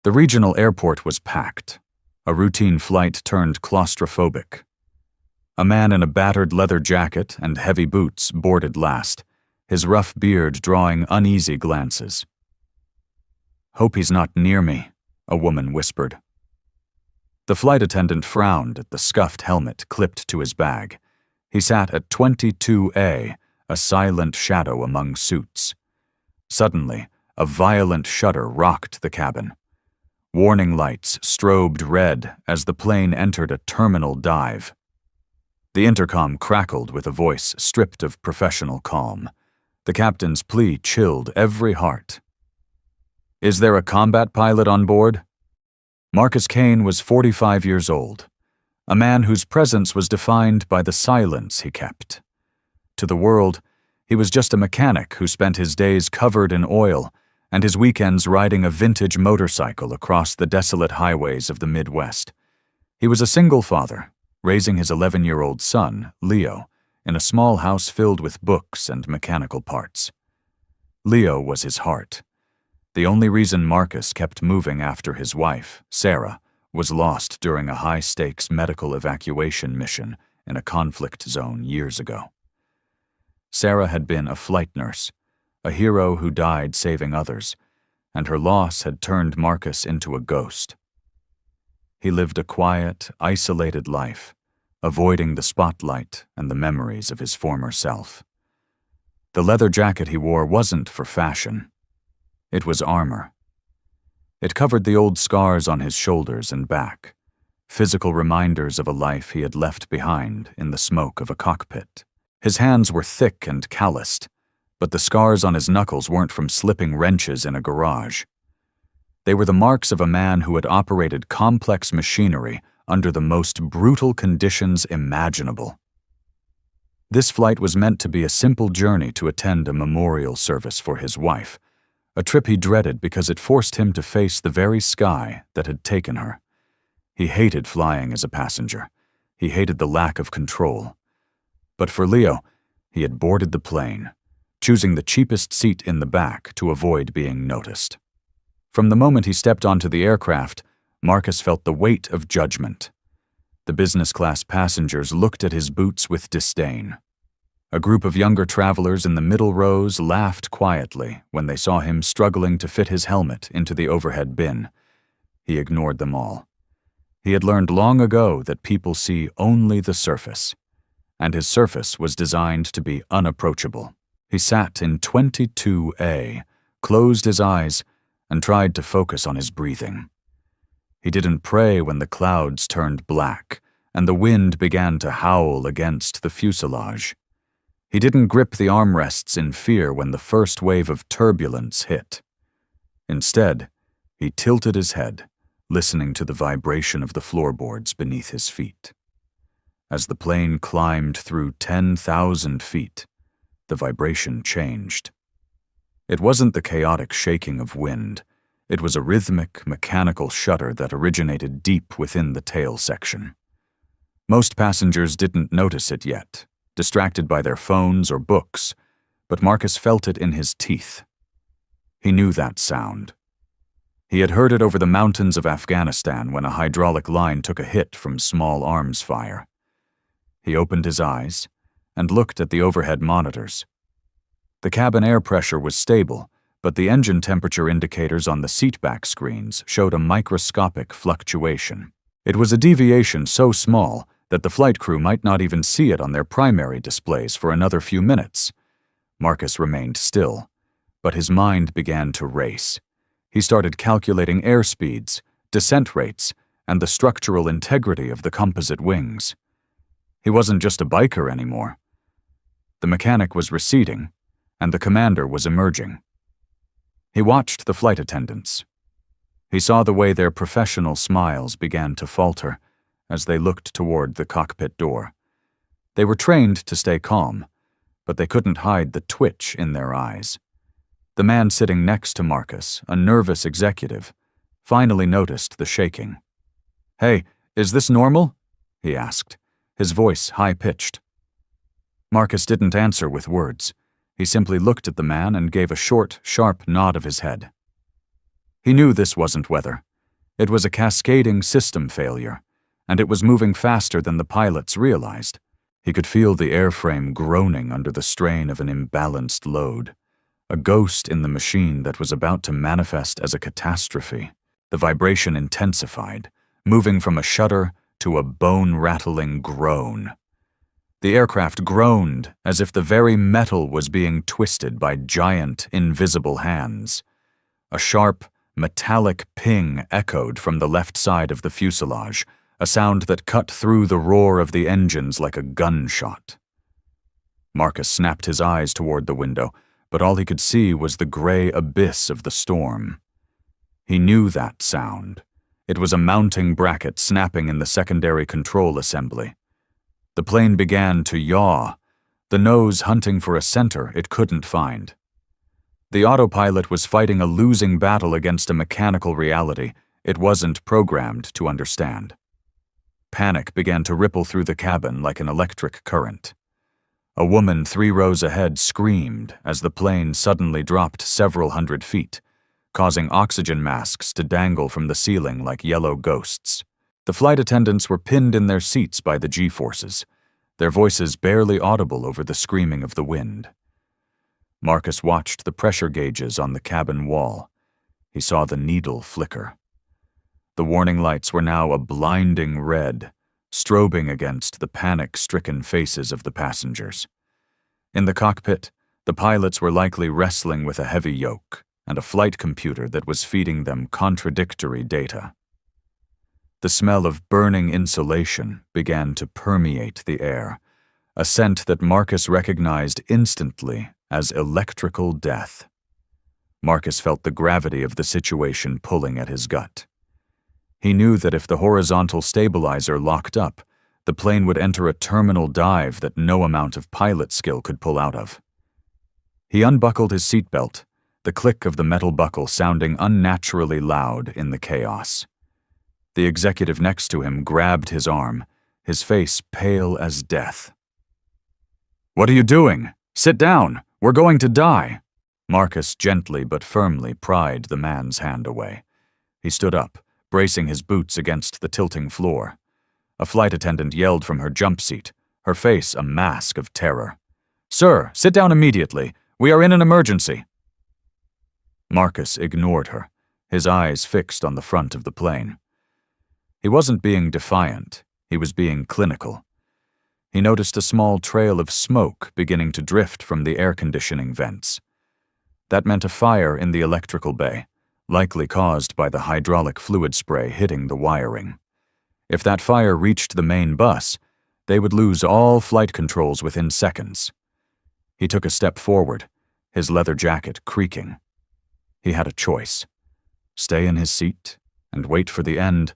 The regional airport was packed. A routine flight turned claustrophobic. A man in a battered leather jacket and heavy boots boarded last, his rough beard drawing uneasy glances. "Hope he's not near me," a woman whispered. The flight attendant frowned at the scuffed helmet clipped to his bag. He sat at 22A, a silent shadow among suits. Suddenly, a violent shudder rocked the cabin. Warning lights strobed red as the plane entered a terminal dive. The intercom crackled with a voice stripped of professional calm. The captain's plea chilled every heart. "Is there a combat pilot on board?" Marcus Kane was 45 years old, a man whose presence was defined by the silence he kept. To the world, he was just a mechanic who spent his days covered in oil and his weekends riding a vintage motorcycle across the desolate highways of the Midwest. He was a single father, raising his 11-year-old son, Leo, in a small house filled with books and mechanical parts. Leo was his heart. The only reason Marcus kept moving after his wife, Sarah, was lost during a high-stakes medical evacuation mission in a conflict zone years ago. Sarah had been a flight nurse, a hero who died saving others, and her loss had turned Marcus into a ghost. He lived a quiet, isolated life, avoiding the spotlight and the memories of his former self. The leather jacket he wore wasn't for fashion. It was armor. It covered the old scars on his shoulders and back, physical reminders of a life he had left behind in the smoke of a cockpit. His hands were thick and calloused, but the scars on his knuckles weren't from slipping wrenches in a garage. They were the marks of a man who had operated complex machinery under the most brutal conditions imaginable. This flight was meant to be a simple journey to attend a memorial service for his wife, a trip he dreaded because it forced him to face the very sky that had taken her. He hated flying as a passenger. He hated the lack of control. But for Leo, he had boarded the plane, choosing the cheapest seat in the back to avoid being noticed. From the moment he stepped onto the aircraft, Marcus felt the weight of judgment. The business-class passengers looked at his boots with disdain. A group of younger travelers in the middle rows laughed quietly when they saw him struggling to fit his helmet into the overhead bin. He ignored them all. He had learned long ago that people see only the surface, and his surface was designed to be unapproachable. He sat in 22A, closed his eyes, and tried to focus on his breathing. He didn't pray when the clouds turned black and the wind began to howl against the fuselage. He didn't grip the armrests in fear when the first wave of turbulence hit. Instead, he tilted his head, listening to the vibration of the floorboards beneath his feet. As the plane climbed through 10,000 feet, the vibration changed. It wasn't the chaotic shaking of wind. It was a rhythmic, mechanical shudder that originated deep within the tail section. Most passengers didn't notice it yet, distracted by their phones or books, but Marcus felt it in his teeth. He knew that sound. He had heard it over the mountains of Afghanistan when a hydraulic line took a hit from small arms fire. He opened his eyes and looked at the overhead monitors. The cabin air pressure was stable, but the engine temperature indicators on the seatback screens showed a microscopic fluctuation. It was a deviation so small that the flight crew might not even see it on their primary displays for another few minutes. Marcus remained still, but his mind began to race. He started calculating airspeeds, descent rates, and the structural integrity of the composite wings. He wasn't just a biker anymore. The mechanic was receding, and the commander was emerging. He watched the flight attendants. He saw the way their professional smiles began to falter as they looked toward the cockpit door. They were trained to stay calm, but they couldn't hide the twitch in their eyes. The man sitting next to Marcus, a nervous executive, finally noticed the shaking. "Hey, is this normal?" he asked, his voice high-pitched. Marcus didn't answer with words. He simply looked at the man and gave a short, sharp nod of his head. He knew this wasn't weather. It was a cascading system failure, and it was moving faster than the pilots realized. He could feel the airframe groaning under the strain of an imbalanced load, a ghost in the machine that was about to manifest as a catastrophe. The vibration intensified, moving from a shudder to a bone-rattling groan. The aircraft groaned as if the very metal was being twisted by giant, invisible hands. A sharp, metallic ping echoed from the left side of the fuselage, a sound that cut through the roar of the engines like a gunshot. Marcus snapped his eyes toward the window, but all he could see was the gray abyss of the storm. He knew that sound. It was a mounting bracket snapping in the secondary control assembly. The plane began to yaw, the nose hunting for a center it couldn't find. The autopilot was fighting a losing battle against a mechanical reality it wasn't programmed to understand. Panic began to ripple through the cabin like an electric current. A woman 3 rows ahead screamed as the plane suddenly dropped several hundred feet, causing oxygen masks to dangle from the ceiling like yellow ghosts. The flight attendants were pinned in their seats by the G-forces, their voices barely audible over the screaming of the wind. Marcus watched the pressure gauges on the cabin wall. He saw the needle flicker. The warning lights were now a blinding red, strobing against the panic-stricken faces of the passengers. In the cockpit, the pilots were likely wrestling with a heavy yoke and a flight computer that was feeding them contradictory data. The smell of burning insulation began to permeate the air, a scent that Marcus recognized instantly as electrical death. Marcus felt the gravity of the situation pulling at his gut. He knew that if the horizontal stabilizer locked up, the plane would enter a terminal dive that no amount of pilot skill could pull out of. He unbuckled his seatbelt, the click of the metal buckle sounding unnaturally loud in the chaos. The executive next to him grabbed his arm, his face pale as death. "What are you doing? Sit down! We're going to die!" Marcus gently but firmly pried the man's hand away. He stood up, bracing his boots against the tilting floor. A flight attendant yelled from her jump seat, her face a mask of terror. "Sir, sit down immediately. We are in an emergency." Marcus ignored her, his eyes fixed on the front of the plane. He wasn't being defiant, he was being clinical. He noticed a small trail of smoke beginning to drift from the air conditioning vents. That meant a fire in the electrical bay, likely caused by the hydraulic fluid spray hitting the wiring. If that fire reached the main bus, they would lose all flight controls within seconds. He took a step forward, his leather jacket creaking. He had a choice: stay in his seat and wait for the end,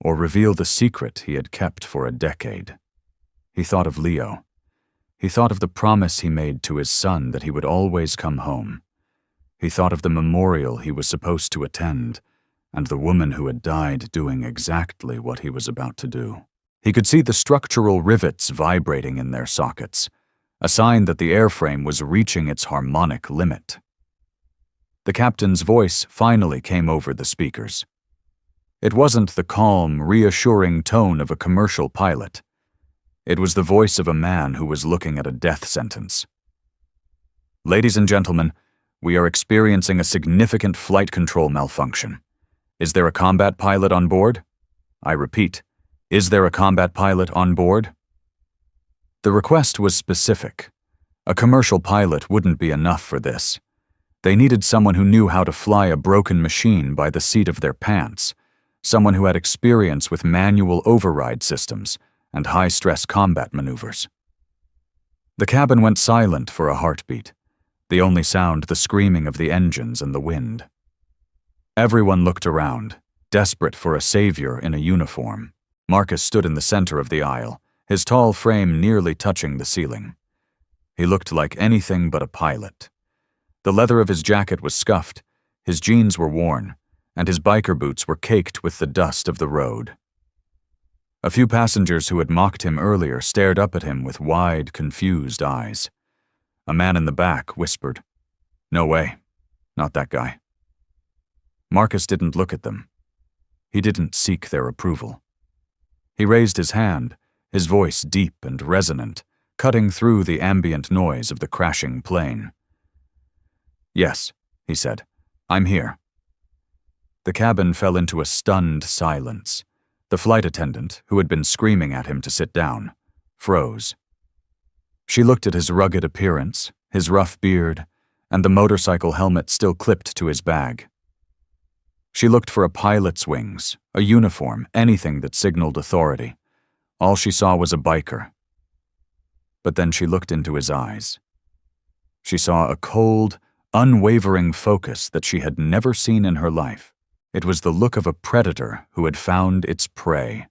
or reveal the secret he had kept for a decade. He thought of Leo. He thought of the promise he made to his son that he would always come home. He thought of the memorial he was supposed to attend, and the woman who had died doing exactly what he was about to do. He could see the structural rivets vibrating in their sockets, a sign that the airframe was reaching its harmonic limit. The captain's voice finally came over the speakers. It wasn't the calm, reassuring tone of a commercial pilot. It was the voice of a man who was looking at a death sentence. "Ladies and gentlemen, we are experiencing a significant flight control malfunction. Is there a combat pilot on board? I repeat, is there a combat pilot on board?" The request was specific. A commercial pilot wouldn't be enough for this. They needed someone who knew how to fly a broken machine by the seat of their pants, someone who had experience with manual override systems and high-stress combat maneuvers. The cabin went silent for a heartbeat, the only sound the screaming of the engines and the wind. Everyone looked around, desperate for a savior in a uniform. Marcus stood in the center of the aisle, his tall frame nearly touching the ceiling. He looked like anything but a pilot. The leather of his jacket was scuffed, his jeans were worn, and his biker boots were caked with the dust of the road. A few passengers who had mocked him earlier stared up at him with wide, confused eyes. A man in the back whispered, "No way, not that guy." Marcus didn't look at them. He didn't seek their approval. He raised his hand, his voice deep and resonant, cutting through the ambient noise of the crashing plane. "Yes," he said, "I'm here." The cabin fell into a stunned silence. The flight attendant, who had been screaming at him to sit down, froze. She looked at his rugged appearance, his rough beard, and the motorcycle helmet still clipped to his bag. She looked for a pilot's wings, a uniform, anything that signaled authority. All she saw was a biker. But then she looked into his eyes. She saw a cold, unwavering focus that she had never seen in her life. It was the look of a predator who had found its prey.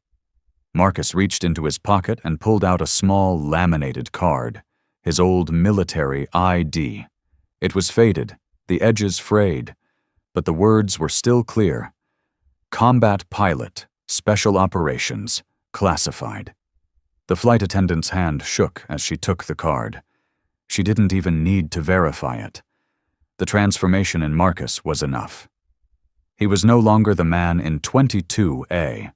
Marcus reached into his pocket and pulled out a small laminated card, his old military ID. It was faded, the edges frayed, but the words were still clear. Combat Pilot, Special Operations, Classified. The flight attendant's hand shook as she took the card. She didn't even need to verify it. The transformation in Marcus was enough. He was no longer the man in 22A.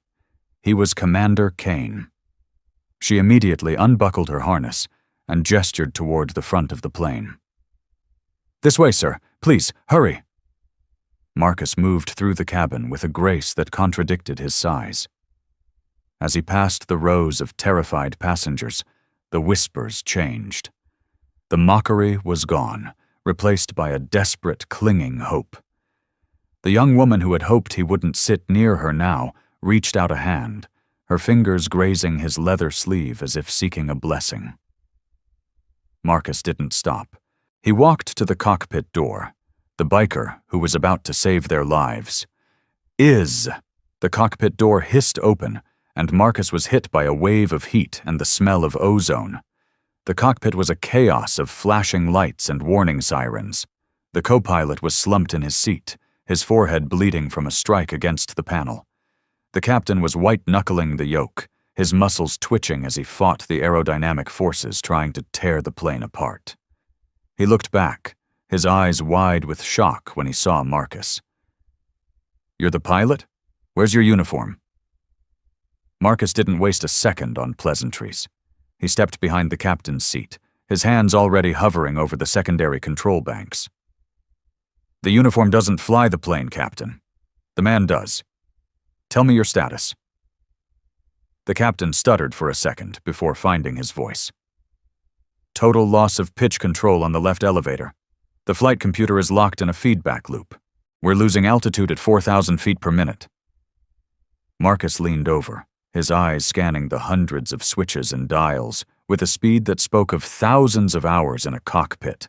He was Commander Kane. She immediately unbuckled her harness and gestured toward the front of the plane. "This way, sir. Please, hurry." Marcus moved through the cabin with a grace that contradicted his size. As he passed the rows of terrified passengers, the whispers changed. The mockery was gone, replaced by a desperate, clinging hope. The young woman who had hoped he wouldn't sit near her now reached out a hand, her fingers grazing his leather sleeve as if seeking a blessing. Marcus didn't stop. He walked to the cockpit door. The biker, who was about to save their lives. The cockpit door hissed open, and Marcus was hit by a wave of heat and the smell of ozone. The cockpit was a chaos of flashing lights and warning sirens. The co-pilot was slumped in his seat, his forehead bleeding from a strike against the panel. The captain was white-knuckling the yoke, his muscles twitching as he fought the aerodynamic forces trying to tear the plane apart. He looked back, his eyes wide with shock when he saw Marcus. "You're the pilot? Where's your uniform?" Marcus didn't waste a second on pleasantries. He stepped behind the captain's seat, his hands already hovering over the secondary control banks. "The uniform doesn't fly the plane, Captain. The man does. Tell me your status." The captain stuttered for a second before finding his voice. "Total loss of pitch control on the left elevator. The flight computer is locked in a feedback loop. We're losing altitude at 4,000 feet per minute." Marcus leaned over, his eyes scanning the hundreds of switches and dials with a speed that spoke of thousands of hours in a cockpit.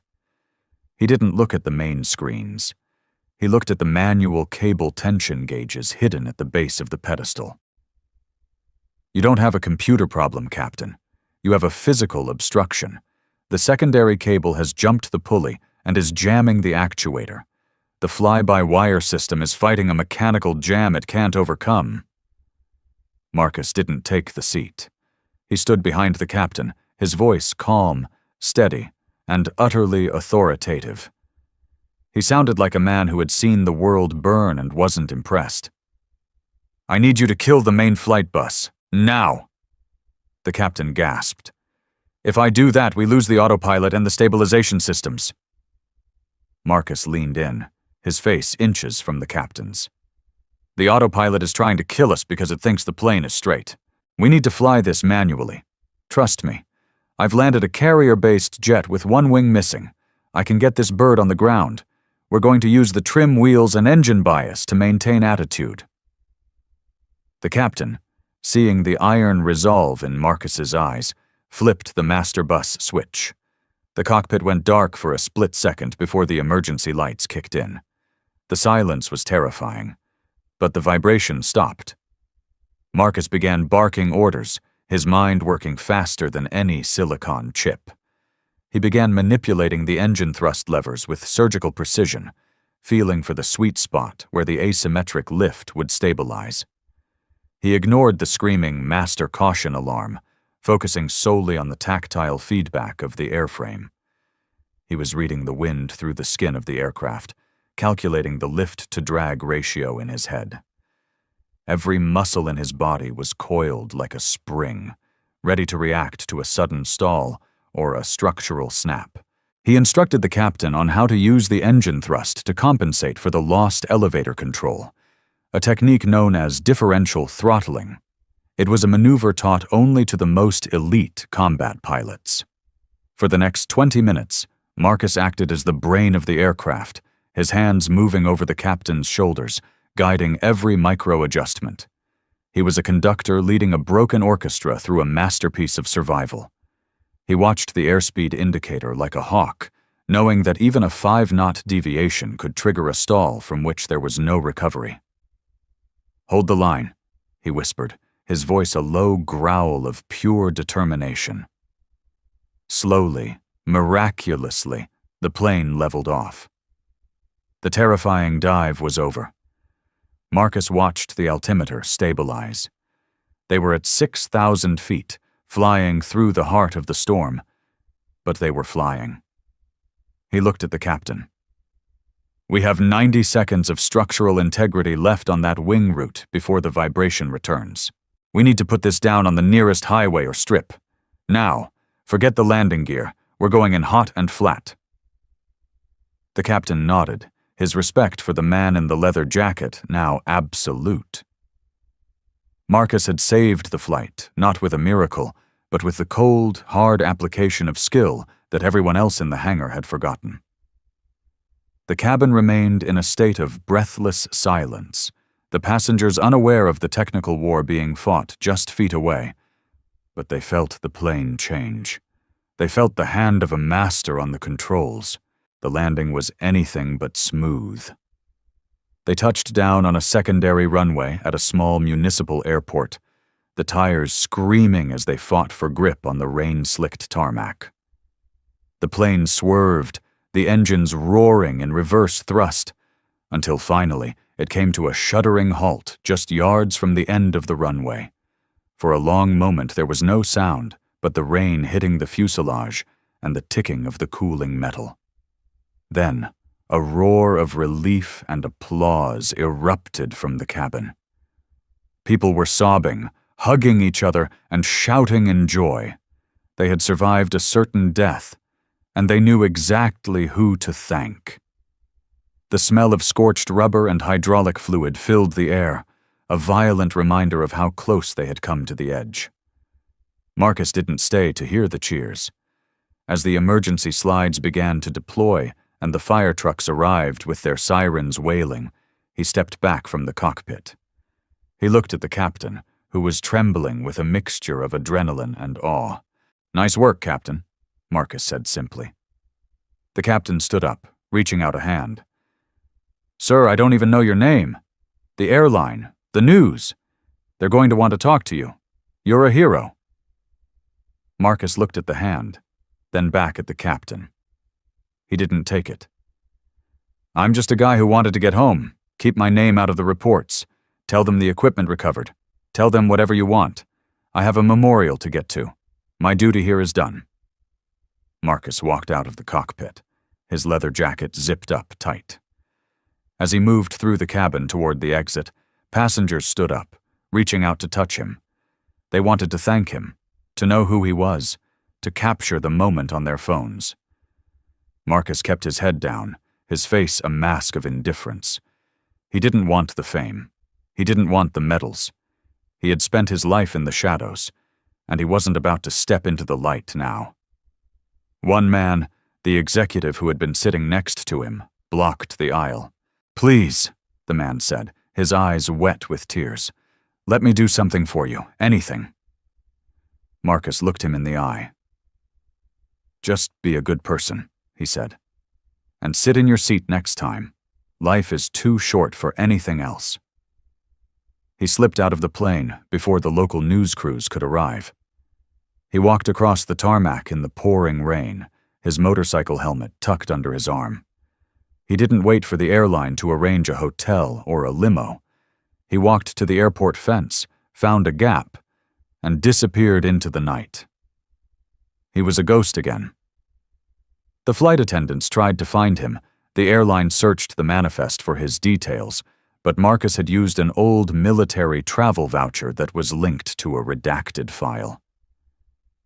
He didn't look at the main screens. He looked at the manual cable tension gauges hidden at the base of the pedestal. "You don't have a computer problem, Captain. You have a physical obstruction. The secondary cable has jumped the pulley and is jamming the actuator. The fly-by-wire system is fighting a mechanical jam it can't overcome." Marcus didn't take the seat. He stood behind the captain, his voice calm, steady, and utterly authoritative. He sounded like a man who had seen the world burn and wasn't impressed. "I need you to kill the main flight bus. Now!" The captain gasped. "If I do that, we lose the autopilot and the stabilization systems." Marcus leaned in, his face inches from the captain's. "The autopilot is trying to kill us because it thinks the plane is straight. We need to fly this manually. Trust me. I've landed a carrier-based jet with one wing missing. I can get this bird on the ground. We're going to use the trim wheels and engine bias to maintain attitude." The captain, seeing the iron resolve in Marcus's eyes, flipped the master bus switch. The cockpit went dark for a split second before the emergency lights kicked in. The silence was terrifying, but the vibration stopped. Marcus began barking orders, his mind working faster than any silicon chip. He began manipulating the engine thrust levers with surgical precision, feeling for the sweet spot where the asymmetric lift would stabilize. He ignored the screaming master caution alarm, focusing solely on the tactile feedback of the airframe. He was reading the wind through the skin of the aircraft, calculating the lift-to-drag ratio in his head. Every muscle in his body was coiled like a spring, ready to react to a sudden stall or a structural snap. He instructed the captain on how to use the engine thrust to compensate for the lost elevator control, a technique known as differential throttling. It was a maneuver taught only to the most elite combat pilots. For the next 20 minutes, Marcus acted as the brain of the aircraft, his hands moving over the captain's shoulders, guiding every micro-adjustment. He was a conductor leading a broken orchestra through a masterpiece of survival. He watched the airspeed indicator like a hawk, knowing that even a 5-knot deviation could trigger a stall from which there was no recovery. "Hold the line," he whispered, his voice a low growl of pure determination. Slowly, miraculously, the plane leveled off. The terrifying dive was over. Marcus watched the altimeter stabilize. They were at 6,000 feet, flying through the heart of the storm, but they were flying. He looked at the captain. "We have 90 seconds of structural integrity left on that wing route before the vibration returns. We need to put this down on the nearest highway or strip. Now, forget the landing gear. We're going in hot and flat." The captain nodded, his respect for the man in the leather jacket now absolute. Marcus had saved the flight, not with a miracle, but with the cold, hard application of skill that everyone else in the hangar had forgotten. The cabin remained in a state of breathless silence, the passengers unaware of the technical war being fought just feet away. But they felt the plane change. They felt the hand of a master on the controls. The landing was anything but smooth. They touched down on a secondary runway at a small municipal airport, the tires screaming as they fought for grip on the rain-slicked tarmac. The plane swerved, the engines roaring in reverse thrust, until finally it came to a shuddering halt just yards from the end of the runway. For a long moment there was no sound but the rain hitting the fuselage and the ticking of the cooling metal. Then, a roar of relief and applause erupted from the cabin. People were sobbing, hugging each other, and shouting in joy. They had survived a certain death, and they knew exactly who to thank. The smell of scorched rubber and hydraulic fluid filled the air, a violent reminder of how close they had come to the edge. Marcus didn't stay to hear the cheers. As the emergency slides began to deploy and the fire trucks arrived with their sirens wailing, he stepped back from the cockpit. He looked at the captain, who was trembling with a mixture of adrenaline and awe. "Nice work, Captain," Marcus said simply. The captain stood up, reaching out a hand. "Sir, I don't even know your name. The airline, the news. They're going to want to talk to you. You're a hero." Marcus looked at the hand, then back at the captain. He didn't take it. "I'm just a guy who wanted to get home, keep my name out of the reports, tell them the equipment recovered, tell them whatever you want. I have a memorial to get to. My duty here is done." Marcus walked out of the cockpit, his leather jacket zipped up tight. As he moved through the cabin toward the exit, passengers stood up, reaching out to touch him. They wanted to thank him, to know who he was, to capture the moment on their phones. Marcus kept his head down, his face a mask of indifference. He didn't want the fame. He didn't want the medals. He had spent his life in the shadows, and he wasn't about to step into the light now. One man, the executive who had been sitting next to him, blocked the aisle. "Please," the man said, his eyes wet with tears. "Let me do something for you, anything." Marcus looked him in the eye. "Just be a good person," he said, "and sit in your seat next time. Life is too short for anything else." He slipped out of the plane before the local news crews could arrive. He walked across the tarmac in the pouring rain, his motorcycle helmet tucked under his arm. He didn't wait for the airline to arrange a hotel or a limo. He walked to the airport fence, found a gap, and disappeared into the night. He was a ghost again. The flight attendants tried to find him. The airline searched the manifest for his details, but Marcus had used an old military travel voucher that was linked to a redacted file.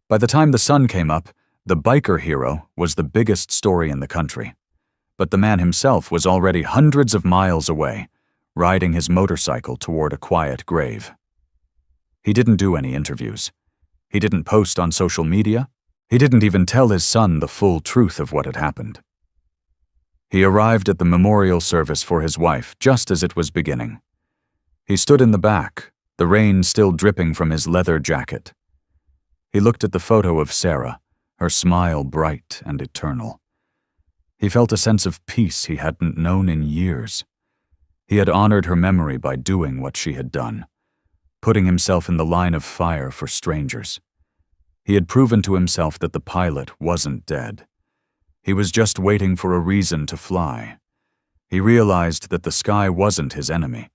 By the time the sun came up, the biker hero was the biggest story in the country. But the man himself was already hundreds of miles away, riding his motorcycle toward a quiet grave. He didn't do any interviews. He didn't post on social media. He didn't even tell his son the full truth of what had happened. He arrived at the memorial service for his wife just as it was beginning. He stood in the back, the rain still dripping from his leather jacket. He looked at the photo of Sarah, her smile bright and eternal. He felt a sense of peace he hadn't known in years. He had honored her memory by doing what she had done, putting himself in the line of fire for strangers. He had proven to himself that the pilot wasn't dead. He was just waiting for a reason to fly. He realized that the sky wasn't his enemy,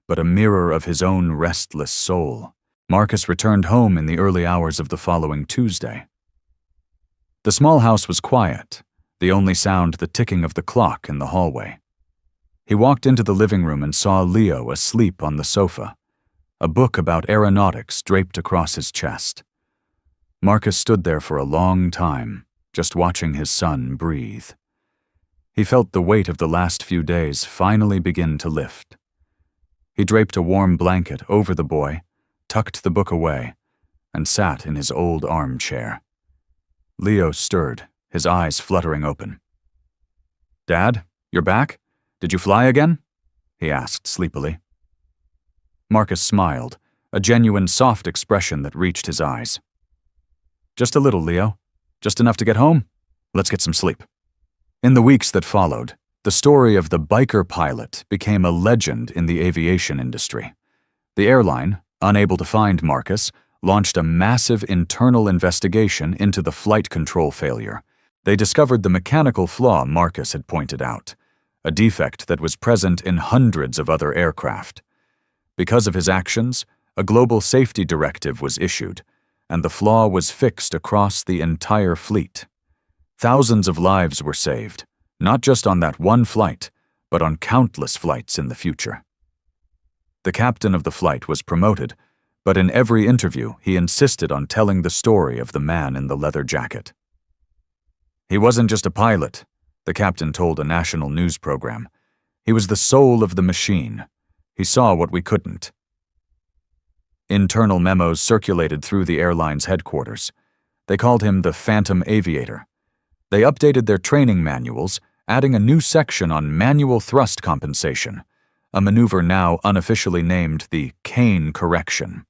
but a mirror of his own restless soul. Marcus returned home in the early hours of the following Tuesday. The small house was quiet, the only sound the ticking of the clock in the hallway. He walked into the living room and saw Leo asleep on the sofa, a book about aeronautics draped across his chest. Marcus stood there for a long time, just watching his son breathe. He felt the weight of the last few days finally begin to lift. He draped a warm blanket over the boy, tucked the book away, and sat in his old armchair. Leo stirred, his eyes fluttering open. "Dad, you're back? Did you fly again?" he asked sleepily. Marcus smiled, a genuine soft expression that reached his eyes. "Just a little, Leo. Just enough to get home? Let's get some sleep." In the weeks that followed, the story of the biker pilot became a legend in the aviation industry. The airline, unable to find Marcus, launched a massive internal investigation into the flight control failure. They discovered the mechanical flaw Marcus had pointed out, a defect that was present in hundreds of other aircraft. Because of his actions, a global safety directive was issued, and the flaw was fixed across the entire fleet. Thousands of lives were saved, not just on that one flight, but on countless flights in the future. The captain of the flight was promoted, but in every interview he insisted on telling the story of the man in the leather jacket. "He wasn't just a pilot," the captain told a national news program. "He was the soul of the machine. He saw what we couldn't." Internal memos circulated through the airline's headquarters. They called him the Phantom Aviator. They updated their training manuals, adding a new section on manual thrust compensation, a maneuver now unofficially named the cane correction.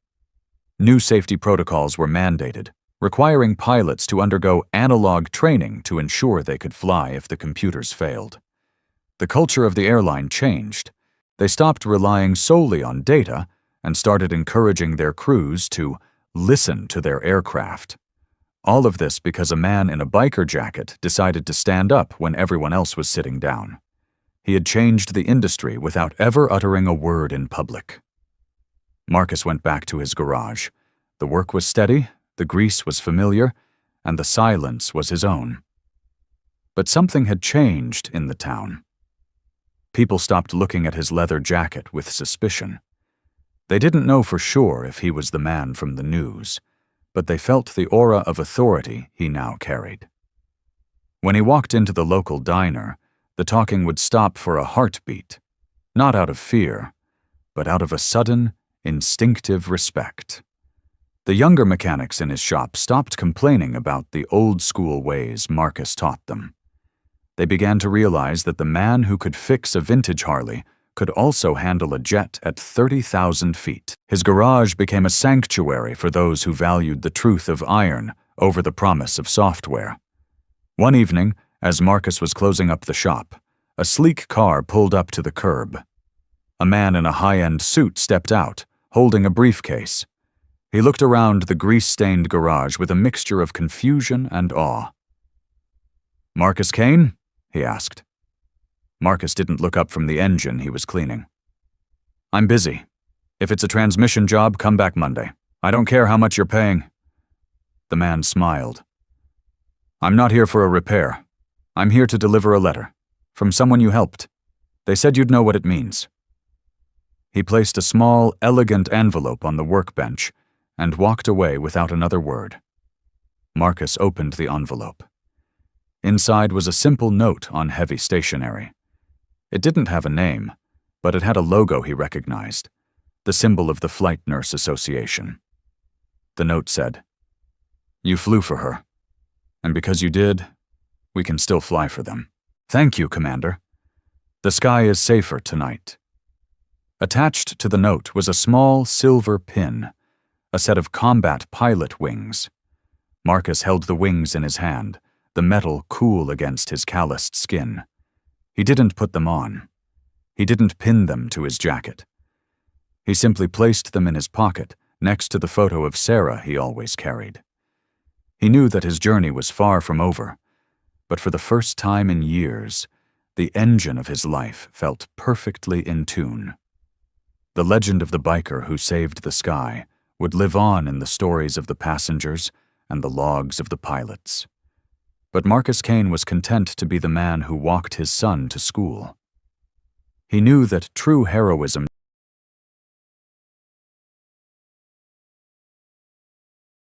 New safety protocols were mandated, requiring pilots to undergo analog training to ensure they could fly if the computers failed. The culture of the airline changed. They stopped relying solely on data and started encouraging their crews to listen to their aircraft. All of this because a man in a biker jacket decided to stand up when everyone else was sitting down. He had changed the industry without ever uttering a word in public. Marcus went back to his garage. The work was steady, the grease was familiar, and the silence was his own. But something had changed in the town. People stopped looking at his leather jacket with suspicion. They didn't know for sure if he was the man from the news, but they felt the aura of authority he now carried. When he walked into the local diner, the talking would stop for a heartbeat, not out of fear, but out of a sudden, instinctive respect. The younger mechanics in his shop stopped complaining about the old-school ways Marcus taught them. They began to realize that the man who could fix a vintage Harley could also handle a jet at 30,000 feet. His garage became a sanctuary for those who valued the truth of iron over the promise of software. One evening, as Marcus was closing up the shop, a sleek car pulled up to the curb. A man in a high-end suit stepped out, holding a briefcase. He looked around the grease-stained garage with a mixture of confusion and awe. "Marcus Kane?" he asked. Marcus didn't look up from the engine he was cleaning. "I'm busy. If it's a transmission job, come back Monday. I don't care how much you're paying." The man smiled. "I'm not here for a repair. I'm here to deliver a letter. From someone you helped. They said you'd know what it means." He placed a small, elegant envelope on the workbench and walked away without another word. Marcus opened the envelope. Inside was a simple note on heavy stationery. It didn't have a name, but it had a logo he recognized, the symbol of the Flight Nurse Association. The note said, "You flew for her, and because you did, we can still fly for them. Thank you, Commander. The sky is safer tonight." Attached to the note was a small silver pin, a set of combat pilot wings. Marcus held the wings in his hand, the metal cool against his calloused skin. He didn't put them on. He didn't pin them to his jacket. He simply placed them in his pocket, next to the photo of Sarah he always carried. He knew that his journey was far from over, but for the first time in years, the engine of his life felt perfectly in tune. The legend of the biker who saved the sky would live on in the stories of the passengers and the logs of the pilots. But Marcus Kane was content to be the man who walked his son to school. He knew that true heroism